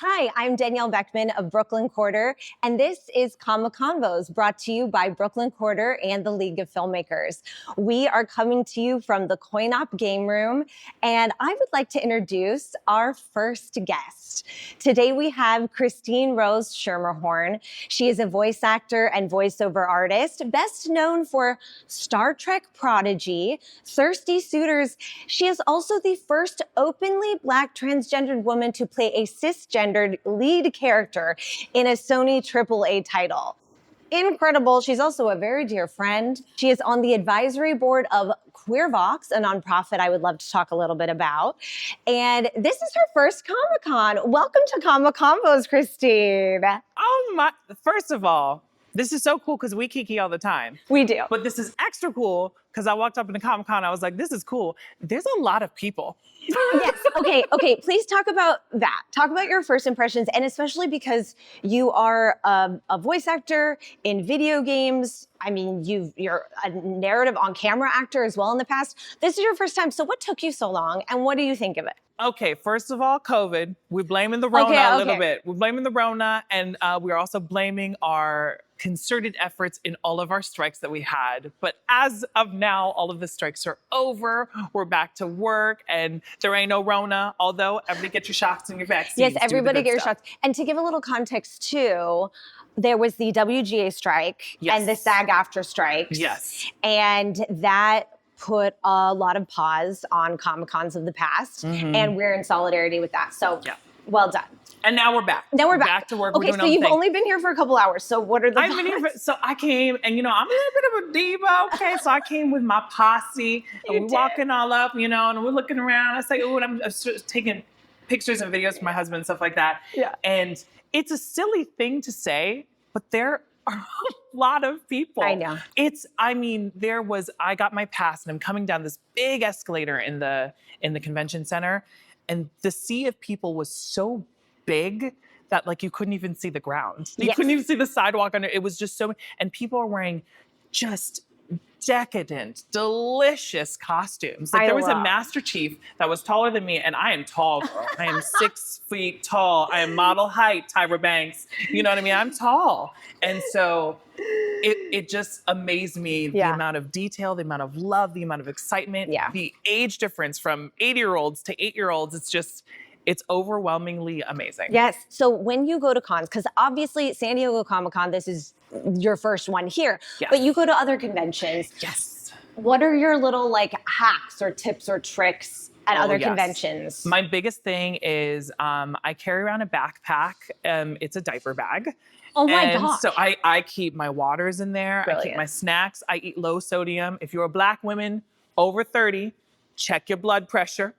Hi, I'm Danielle Beckman of Brooklyn Quarter, and this is Convos, brought to you by Brooklyn Quarter and the League of Filmmakers. We are coming to you from the Coin Op Game Room, and I would like to introduce our first guest. Today we have Rose Schermerhorn. She is a voice actor and voiceover artist, best known for Star Trek Prodigy, Thirsty Suitors. She is also the first openly Black transgendered woman to play a cisgender lead character in a SONY AAA title. Incredible. She's also a very dear friend. She is on the advisory board of QueerVox, a nonprofit I would love to talk a little bit about. And this is her first Comic-Con. Welcome to Convos, Christine. Oh my, first of all, this is so cool because we kiki all the time. We do. But this is extra cool because I walked up in the Comic-Con, I was like, this is cool. There's a lot of people. Yes, okay. Please talk about that. Talk about your first impressions, and especially because you are a voice actor in video games. I mean, you're a narrative on camera actor as well in the past. This is your first time. So what took you so long, and what do you think of it? Okay, first of all, COVID. We're blaming the Rona a little bit. We're blaming the Rona, and we're also blaming our concerted efforts in all of our strikes that we had. But as of now, all of the strikes are over. We're back to work, and there ain't no Rona, although everybody get your shots and your vaccines. Yes, everybody get your shots. And to give a little context too, there was the WGA strike and the SAG-AFTRA strikes. Yes. And that put a lot of pause on Comic-Cons of the past, and we're in solidarity with that. So, well done. And now we're back. Now we're back to work. Okay, so you've only been here for a couple hours. So what are the I've been here so I came, and I'm a little bit of a diva, okay? So I came with my posse, and we're walking all up, and we're looking around. I say, oh, and I'm taking pictures and videos for my husband and stuff like that. Yeah. And it's a silly thing to say, but there are a lot of people. I know. I got my pass, and I'm coming down this big escalator in the convention center, and the sea of people was so big that you couldn't even see the ground. You couldn't even see the sidewalk under. It was just so many, and people are wearing just decadent, delicious costumes. There was a Master Chief that was taller than me, and I am tall, girl. I am 6 feet tall. I am model height, Tyra Banks. You know what I mean? I'm tall. And so it just amazed me, the amount of detail, the amount of love, the amount of excitement, the age difference from 80-year-olds to 8-year-olds. It's overwhelmingly amazing. Yes. So when you go to cons, because obviously San Diego Comic-Con, this is your first one here, but you go to other conventions. Yes. What are your little hacks or tips or tricks at other conventions? My biggest thing is I carry around a backpack. It's a diaper bag. Oh my gosh. So I keep my waters in there. Brilliant. I keep my snacks. I eat low sodium. If you're a Black woman over 30, check your blood pressure.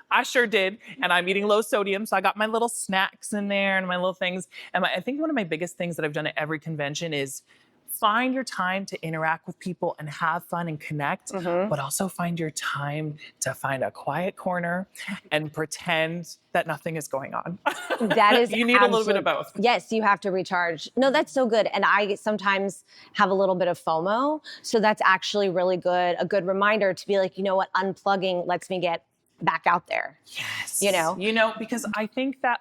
I sure did. And I'm eating low sodium. So I got my little snacks in there and my little things. And I think one of my biggest things that I've done at every convention is find your time to interact with people and have fun and connect, but also find your time to find a quiet corner and pretend that nothing is going on. That is You need a little bit of both. Yes, you have to recharge. No, that's so good. And I sometimes have a little bit of FOMO. So that's actually really good. A good reminder to be like, you know what, unplugging lets me get back out there. Yes. Because I think that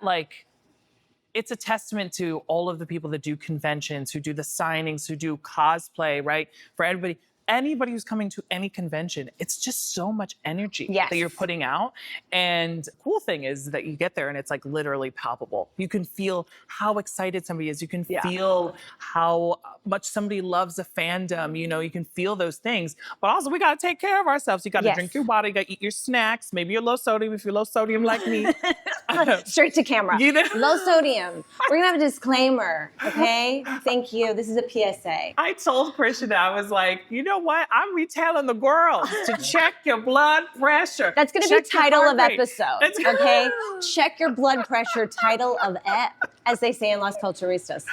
it's a testament to all of the people that do conventions, who do the signings, who do cosplay, right? For anybody who's coming to any convention, it's just so much energy that you're putting out. And the cool thing is that you get there and it's literally palpable. You can feel how excited somebody is. You can feel how much somebody loves a fandom. You can feel those things. But also we got to take care of ourselves. You got to drink your water. You got to eat your snacks. Maybe you're low sodium if you're low sodium like me. Straight to camera. Low sodium. We're going to have a disclaimer, okay? Thank you. This is a PSA. I told Christian, I was like, you know what? I'm retelling the girls to check your blood pressure. That's going to be title of episode, okay? Check your blood pressure, title of as they say in Las Culturistas.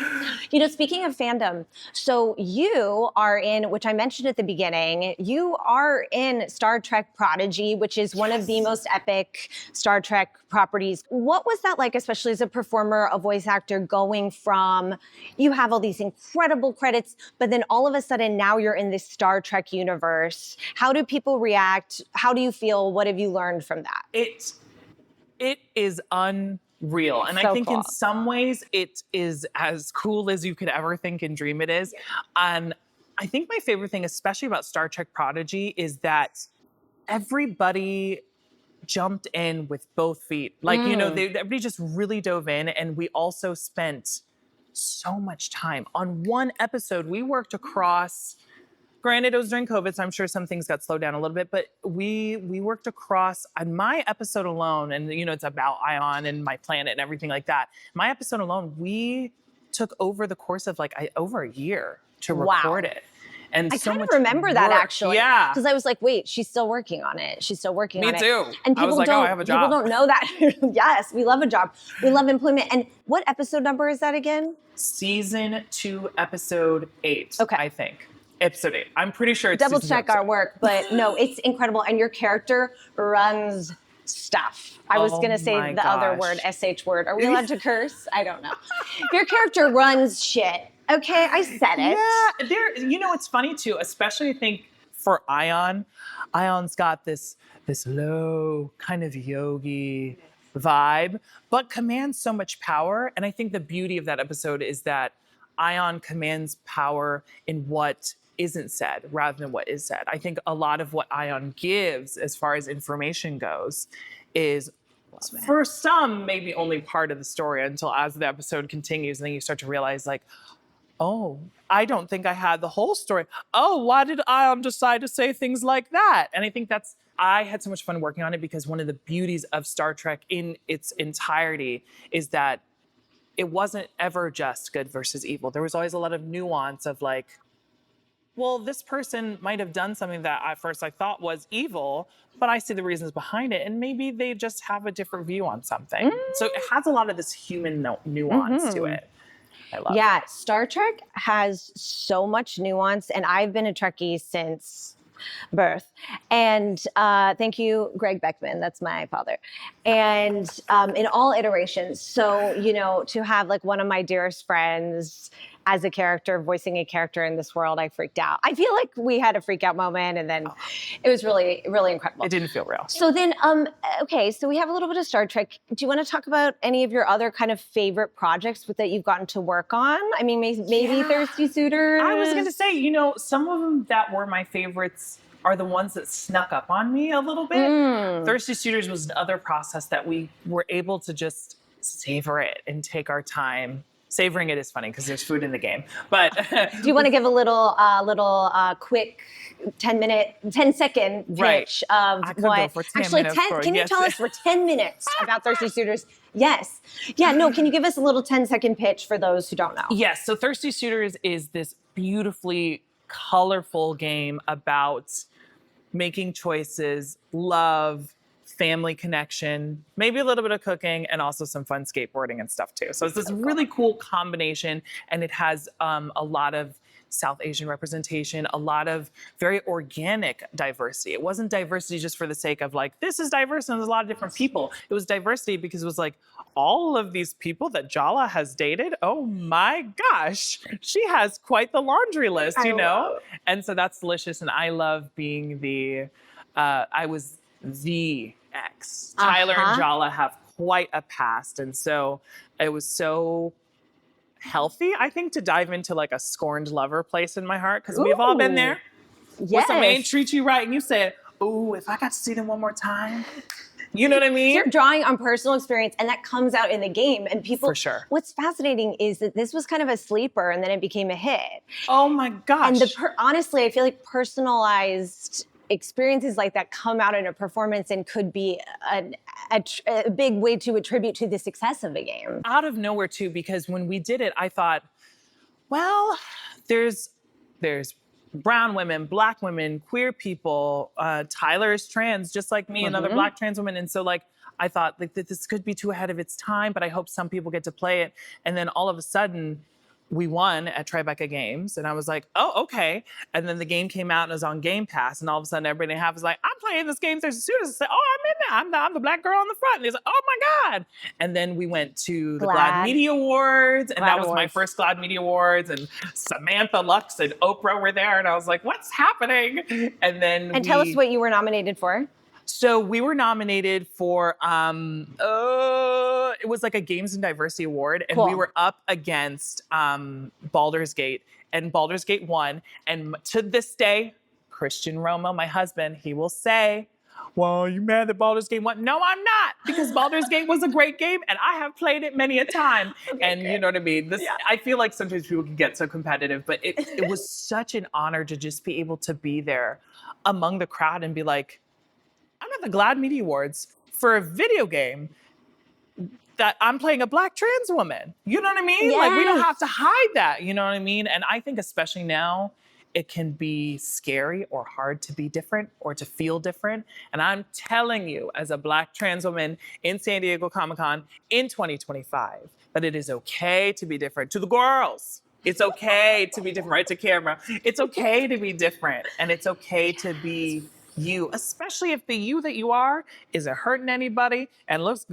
Speaking of fandom, so you are in, which I mentioned at the beginning, you are in Star Trek Prodigy, which is one of the most epic Star Trek properties. What was that like, especially as a performer, a voice actor, going from, you have all these incredible credits, but then all of a sudden now you're in this Star Trek universe. How do people react? How do you feel? What have you learned from that? It is real. And I So think cool. in some ways it is as cool as you could ever think and dream it is. And I think my favorite thing, especially about Star Trek Prodigy, is that everybody jumped in with both feet. Like, everybody just really dove in. And we also spent so much time on one episode. We worked across, granted it was during COVID, so I'm sure some things got slowed down a little bit, but we worked across on my episode alone. And, it's about Ion and my planet and everything like that. My episode alone, we took over the course of over a year to record it. And I so kind of much remember that work. actually. Yeah. Because I was like, wait, she's still working on it. She's still working on it. Me too. And I was people like, don't, I have a job. people don't know that. Yes, we love a job. We love employment. And what episode number is that again? Season 2, episode 8. Okay. I think. Episode 8. I'm pretty sure it's Double season check 2, our episode work, but no, it's incredible. And your character runs stuff. I was going to say my the other gosh. word, SH word. Are we allowed to curse? I don't know. Your character runs shit. Okay, I said it. Yeah, it's funny too, especially I think for Ion. Ion's got this low kind of yogi vibe, but commands so much power. And I think the beauty of that episode is that Ion commands power in what isn't said rather than what is said. I think a lot of what Ion gives as far as information goes is, for some, maybe only part of the story until as the episode continues, and then you start to realize oh, I don't think I had the whole story. Oh, why did Ion decide to say things like that? And I think I had so much fun working on it because one of the beauties of Star Trek in its entirety is that it wasn't ever just good versus evil. There was always a lot of nuance of well, this person might have done something that at first I thought was evil, but I see the reasons behind it. And maybe they just have a different view on something. So it has a lot of this human nuance to it. I love it. Star Trek has so much nuance, and I've been a Trekkie since birth. And thank you, Greg Beckman, that's my father. And in all iterations. So, to have one of my dearest friends as a character, voicing a character in this world, I freaked out. I feel like we had a freak out moment, and then it was really, really incredible. It didn't feel real. So then, okay, so we have a little bit of Star Trek. Do you want to talk about any of your other kind of favorite projects that you've gotten to work on? I mean, maybe Thirsty Suitors? I was going to say, some of them that were my favorites are the ones that snuck up on me a little bit. Thirsty Suitors was another process that we were able to just savor it and take our time. Savoring it is funny because there's food in the game. But do you want to give a little quick 10-second pitch of I could what? go for 10 Actually, minutes 10. Can you tell us for 10 minutes about Thirsty Suitors? Yes. Yeah. No. Can you give us a little 10-second pitch for those who don't know? Yes. So Thirsty Suitors is this beautifully colorful game about making choices, love, family connection, maybe a little bit of cooking, and also some fun skateboarding and stuff too. So it's this really cool combination, and it has a lot of South Asian representation, a lot of very organic diversity. It wasn't diversity just for the sake of this is diverse and there's a lot of different people. It was diversity because it was all of these people that Jala has dated, oh my gosh, she has quite the laundry list, And so that's delicious, and I love being I was the ex. Tyler and Jala have quite a past, and so it was so healthy, I think, to dive into a scorned lover place in my heart, because we've all been there. Yes. When somebody ain't treat you right, and you said, "Ooh, if I got to see them one more time," you know what I mean? You're drawing on personal experience, and that comes out in the game. And people, for sure. What's fascinating is that this was kind of a sleeper, and then it became a hit. Oh my gosh! And honestly, I feel like personalized experiences like that come out in a performance and could be a big way to attribute to the success of a game. Out of nowhere too, because when we did it, I thought, well, there's brown women, black women, queer people. Tyler is trans, just like me, another black trans woman. And so I thought this could be too ahead of its time, but I hope some people get to play it. And then all of a sudden, we won at Tribeca Games, and I was like, oh, okay. And then the game came out and it was on Game Pass, and all of a sudden everybody in half was like, I'm playing this game, There's Suitors. I said, oh, I'm in there. I'm the black girl on the front. And they was like, oh my God. And then we went to the GLAAD Media Awards, and that was my first GLAAD Media Awards, and Samantha Lux and Oprah were there, and I was like, what's happening? And then tell us what you were nominated for. So we were nominated for, it was like a Games and Diversity Award, and we Cool. were up against Baldur's Gate, and Baldur's Gate won. And to this day, Christian Romo, my husband, he will say, well, you mad that Baldur's Gate won? No, I'm not, because Baldur's Gate was a great game, and I have played it many a time. And you know what I mean? This, I feel like sometimes people can get so competitive, but it was such an honor to just be able to be there among the crowd and be like, I'm at the GLAAD Media Awards for a video game that I'm playing a Black trans woman. You know what I mean? Like, we don't have to hide that, you know what I mean? And I think especially now, it can be scary or hard to be different or to feel different. And I'm telling you, as a Black trans woman in San Diego Comic-Con in 2025, that it is okay to be different. To the girls, it's okay to be different, right to camera. It's okay to be different, and it's okay to be you, especially if the you that you are isn't hurting anybody and looks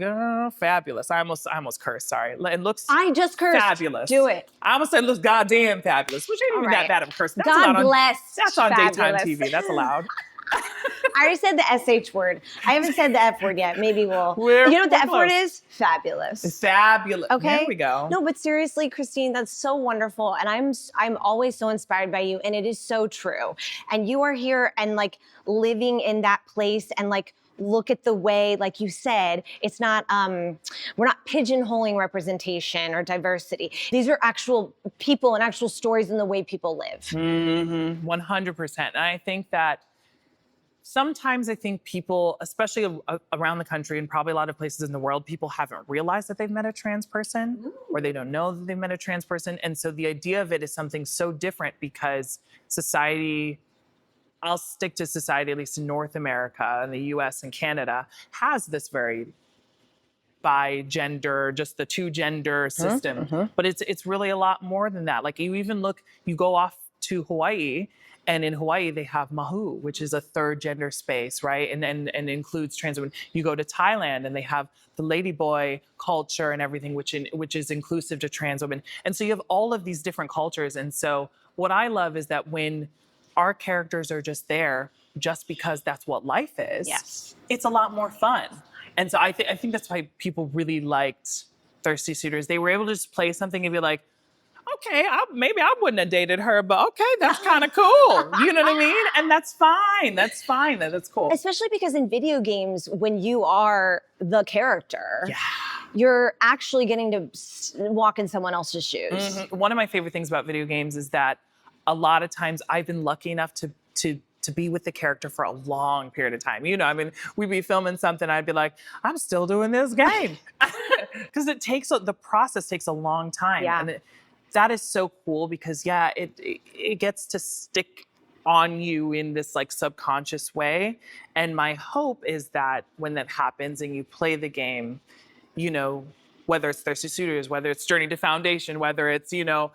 fabulous. I almost cursed, sorry. And looks I just cursed. Fabulous. Do it. I almost said looks goddamn fabulous, which ain't even that bad of a curse. That's God bless. That's on daytime fabulous. TV. That's allowed. I already said the SH word. I haven't said the F word yet. Maybe we'll. We're You know what the F close. word is? Fabulous. Fabulous. Okay. There we go. No, but seriously, Christine, that's so wonderful, and I'm always so inspired by you, and it is so true. And you are here and like living in that place, and like look at the way, like you said, it's not we're not pigeonholing representation or diversity. These are actual people and actual stories in the way people live. 100%. And I think that sometimes I think people, especially around the country and probably a lot of places in the world, people haven't realized that they've met a trans person or they don't know that they've met a trans person. And so the idea of it is something so different because society, I'll stick to society, at least in North America and the US and Canada, has this very bi-gender, just the two-gender system. But it's really a lot more than that. Like you go off to Hawaii, and in Hawaii, they have Mahu, which is a third gender space, right? And includes trans women. You go to Thailand and they have the ladyboy culture and everything, which is inclusive to trans women. And so you have all of these different cultures. And so what I love is that when our characters are just there, just because that's what life is, it's a lot more fun. And so I think that's why people really liked Thirsty Suitors. They were able to just play something and be like, okay, maybe I wouldn't have dated her, but okay, that's kind of cool. You know what I mean? And that's fine. That's fine. That's cool. Especially because in video games, when you are the character, you're actually getting to walk in someone else's shoes. One of my favorite things about video games is that a lot of times I've been lucky enough to be with the character for a long period of time. You know, I mean, we'd be filming something, I'd be like, I'm still doing this game. Because the process takes a long time. Yeah. And that is so cool because it gets to stick on you in this like subconscious way. And my hope is that when that happens and you play the game, you know, whether it's Thirsty Suitors, whether it's Journey to Foundation, whether it's, you know,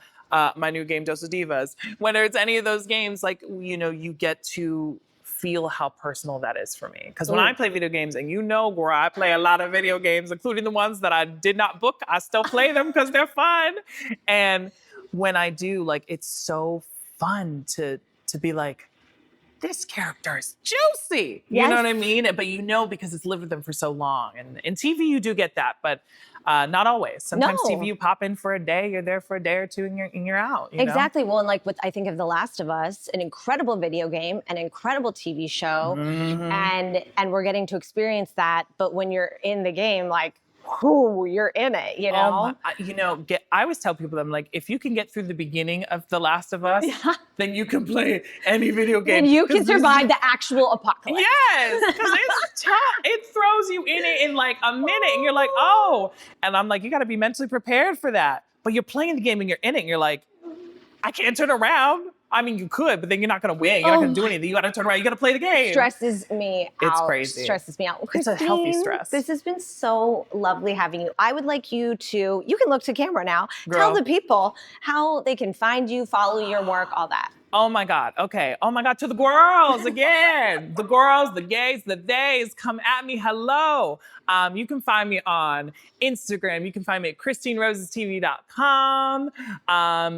my new game, Dos Divas, whether it's any of those games, like, you know, you get to feel how personal that is for me. Because when I play video games, and you know, where I play a lot of video games, including the ones that I did not book, I still play them because they're fun. And when I do, like, it's so fun to be like, this character is juicy. You know what I mean? But you know, because it's lived with them for so long. And in TV, you do get that, but not always. Sometimes TV, you pop in for a day, you're there for a day or two, and you're out. You Exactly. know? Well, and like I think of The Last of Us, an incredible video game, an incredible TV show, and we're getting to experience that. But when you're in the game, like, whoo, you're in it, you know? I always tell people, I'm like, if you can get through the beginning of The Last of Us, then you can play any video game. And you can survive the actual apocalypse. Yes, because it's tough. It throws you in it in like a minute, and you're like, oh. And I'm like, you got to be mentally prepared for that. But you're playing the game, and you're in it, and you're like, I can't turn around. I mean, you could, but then you're not going to win. You're not going to do anything. You got to turn around. You got to play the game. Stresses me out. It's crazy. Stresses me out. Well, It's a healthy stress. This has been so lovely having you. I would like you to, you can look to camera now, Girl. tell the people how they can find you, follow your work, all that. Oh my God. Okay. Oh my God. To the girls again. The girls, the gays, the theys, come at me. Hello. You can find me on Instagram. You can find me at ChristineRosesTV.com.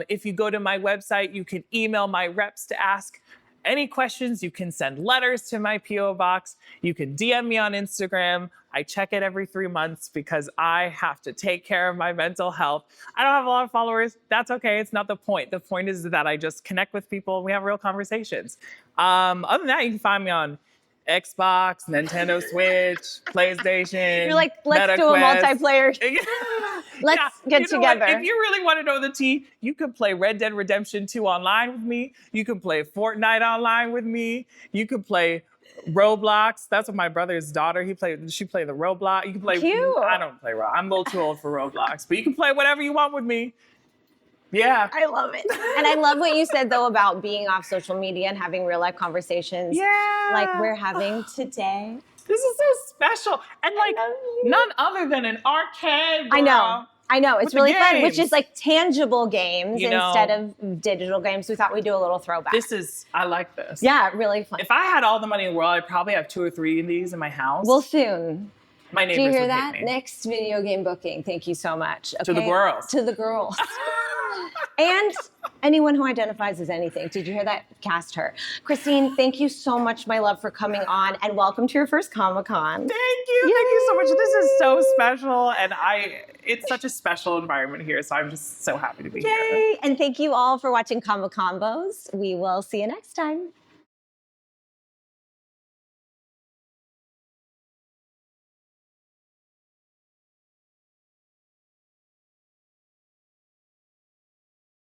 If you go to my website, you can email my reps to ask any questions, you can send letters to my P.O. box. You can DM me on Instagram. I check it every 3 months because I have to take care of my mental health. I don't have a lot of followers. That's okay. It's not the point. The point is that I just connect with people and we have real conversations. Other than that, you can find me on Xbox, Nintendo Switch, PlayStation. You're like, let's Meta do a Quest. multiplayer. Let's get you know what? together. If you really want to know the tea, you can play Red Dead Redemption 2 online with me. You can play Fortnite online with me. You can play Roblox. That's what my brother's daughter, she played the Roblox. You can play, Cute. I don't play Roblox. I'm a little too old for Roblox, but you can play whatever you want with me. Yeah. I love it. And I love what you said, though, about being off social media and having real life conversations like we're having today. This is so special. And like none other than an arcade. Girl. I know. It's With the really fun, which games. is like tangible games You know, instead of digital games. We thought we'd do a little throwback. I like this. Yeah, really fun. If I had all the money in the world, I'd probably have 2 or 3 of these in my house. Well, soon. My neighbors Do you hear would that? hate me. Next video game booking. Thank you so much. To the Okay? girls. To the girls. And anyone who identifies as anything. Did you hear that? Cast her. Christine, thank you so much, my love, for coming on, and welcome to your first Comic-Con. Thank you so much. This is so special, and it's such a special environment here, so I'm just so happy to be here. Yay! And thank you all for watching Convos. We will see you next time.